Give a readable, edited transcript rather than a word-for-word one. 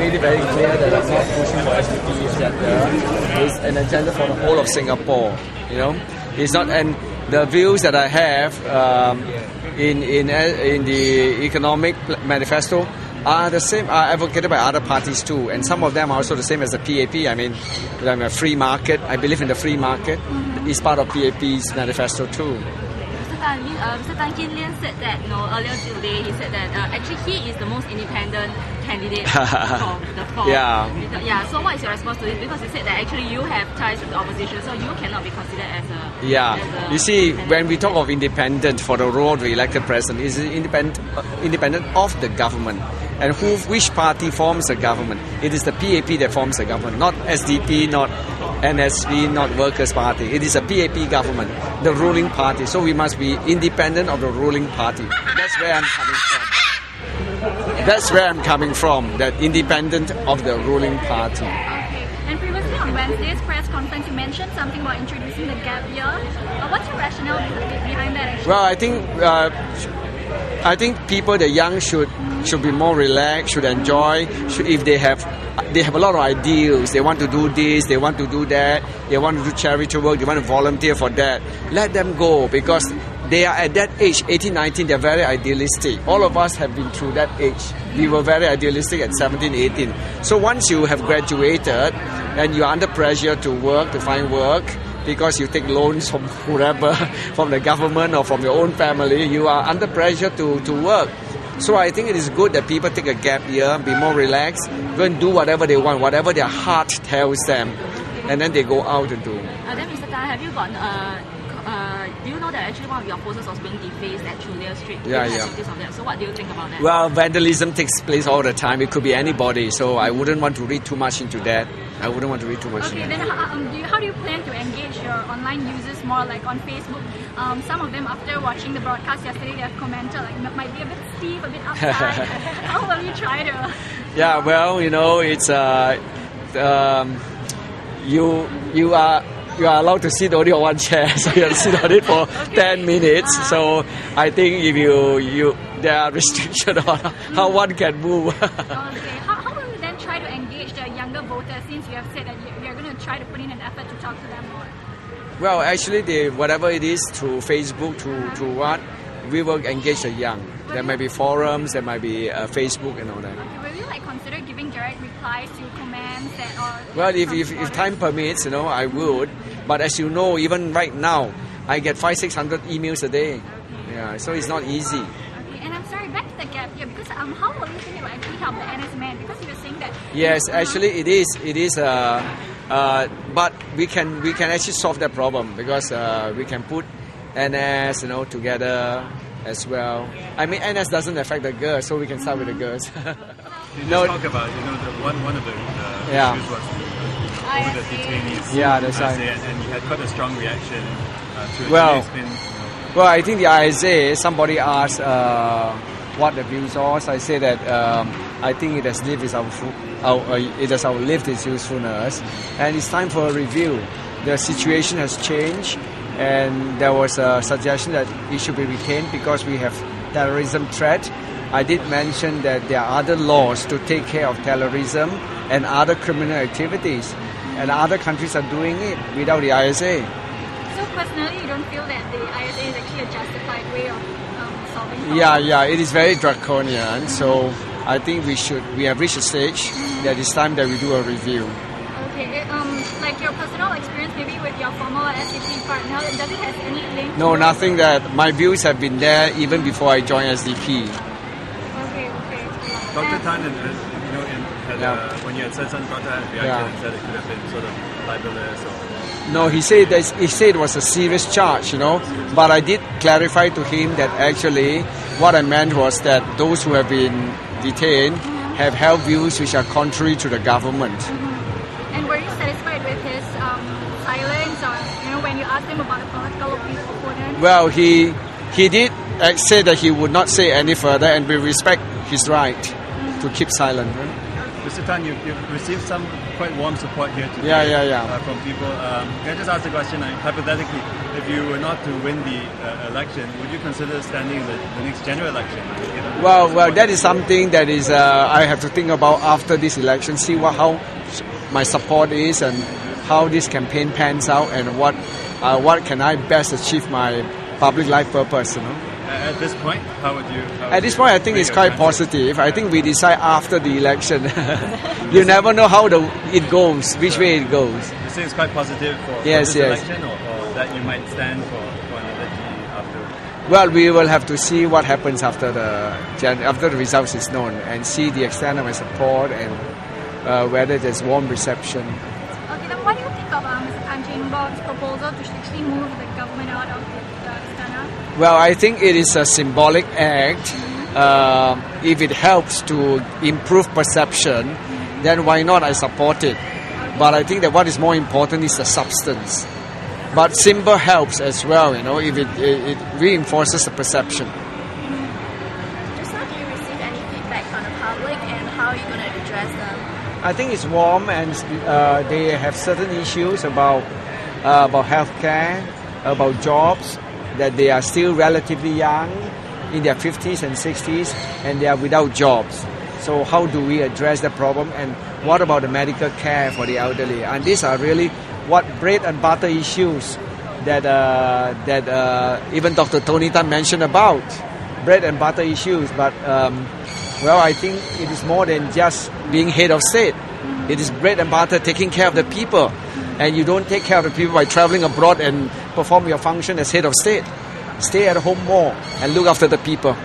made it very clear that I'm not pushing for SDP agenda. It's an agenda for the whole of Singapore. You know, it's not, and the views that I have in the economic manifesto are the same, are advocated by other parties too, and some of them are also the same as the PAP. I mean, I'm a free market. I believe in the free market. It's part of PAP's manifesto too. Mr. Tan Kin Lian said that earlier today. He said that actually he is the most independent candidate from the four. Yeah. So what is your response to this? Because he said that actually you have ties with the opposition, so you cannot be considered as a. Yeah. As a you see, when we talk of independent for the role of the elected president, is independent of the government. And which party forms the government? It is the PAP that forms the government, not SDP, not NSP, not Workers' Party. It is a PAP government, the ruling party. So we must be independent of the ruling party. That's where I'm coming from. That's where I'm coming from, that independent of the ruling party. Okay. And previously on Wednesday's press conference, you mentioned something about introducing the gap year. What's your rationale behind that actually? Well, I think people, the young, should be more relaxed, should enjoy. If they have a lot of ideals, they want to do this, they want to do that, they want to do charity work, they want to volunteer for that. Let them go, because they are at that age, 18, 19, they're very idealistic. All of us have been through that age. We were very idealistic at 17, 18. So once you have graduated and you're under pressure to work, to find work, because you take loans from whoever, from the government or from your own family, you are under pressure to work. So I think it is good that people take a gap year, be more relaxed, go and do whatever they want, whatever their heart tells them, and then they go out and do. Then Mr. Tan, have you got, do you know that actually one of your posters was being defaced at Chulia Street? Yeah. Of that. So what do you think about that? Well, vandalism takes place all the time. It could be anybody, so I wouldn't want to read too much into that. Okay, then how do you plan to engage your online users more, like on Facebook? Some of them, after watching the broadcast yesterday, they have commented like might be a bit stiff, a bit uptight. How will you try to? Yeah, well, it's you are allowed to sit only on one chair, so you have to sit on it for 10 minutes. So I think if you there are restrictions on how one can move. Okay, how will you then try to engage the younger voters, since you have said that you're going to try to put in an effort to talk to them more? Well, actually, whatever it is, through Facebook, through what, we will engage the young. There might be forums, there might be Facebook and all that. Okay, will you consider giving direct replies to comments or? Well, if time permits, I would. But as you know, even right now, I get 500-600 emails a day. Yeah, so it's not easy. Okay, and I'm sorry, back to the gap year, because how will you think it will actually help the NS men? Because you were saying that. Yes, actually it is. But we can actually solve that problem, because we can put NS together as well. I mean, NS doesn't affect the girls, so we can start with the girls. You talk about one of the issues was over the detainees. Yeah, that's right. And you had quite a strong reaction to it. Well, I think the ISA, somebody asked what the views are. So I say that I think it has lived its usefulness, and it's time for a review. The situation has changed, and there was a suggestion that it should be retained because we have terrorism threat. I did mention that there are other laws to take care of terrorism and other criminal activities, and other countries are doing it without the ISA. So personally, you don't feel that the ISA is actually a justified way of solving problems? Yeah, it is very draconian. So I think we have reached a stage that it's time that we do a review. Okay, like your personal experience maybe with your former SDP partner, does it have any link? No, nothing. That my views have been there even before I joined SDP. Okay. Dr. Tan, when you had said something about that, reacted and said it could have been sort of libelous or... No, he said it was a serious charge, But I did clarify to him that actually what I meant was that those who have been detained have held views which are contrary to the government. And were you satisfied with his silence, or when you asked him about a political opponent? Well, he did say that he would not say any further, and we respect his right to keep silent. The Mr. Tan, you've received some quite warm support here today. From people. Can I just ask the question, hypothetically, if you were not to win the election, would you consider standing in the next general election? Well, that is something that is I have to think about after this election, see how my support is and how this campaign pans out, and what can I best achieve my public life purpose. At this point, how would you? At this point, I think it's quite positive. I think we decide after the election. You never know how it goes, which way it goes. You say it's quite positive for this election, or that you might stand for another G after? Well, we will have to see what happens after the results is known, and see the extent of my support and whether there's warm reception. Okay, then what do you think of Mr. Tan Jee Bob's proposal to actually move the government out of the istana? Well, I think it is a symbolic act. If it helps to improve perception, then why not? I support it. But I think that what is more important is the substance. But symbol helps as well, if it reinforces the perception. Just how do you receive any feedback from the public, and how are you going to address them? I think it's warm, and they have certain issues about healthcare, about jobs, that they are still relatively young, in their 50s and 60s, and they are without jobs. So how do we address the problem, and what about the medical care for the elderly? And these are really what bread and butter issues that even Dr. Tony Tan mentioned about, bread and butter issues. But I think it is more than just being head of state. It is bread and butter, taking care of the people. And you don't take care of the people by traveling abroad and perform your function as head of state. Stay at home more and look after the people.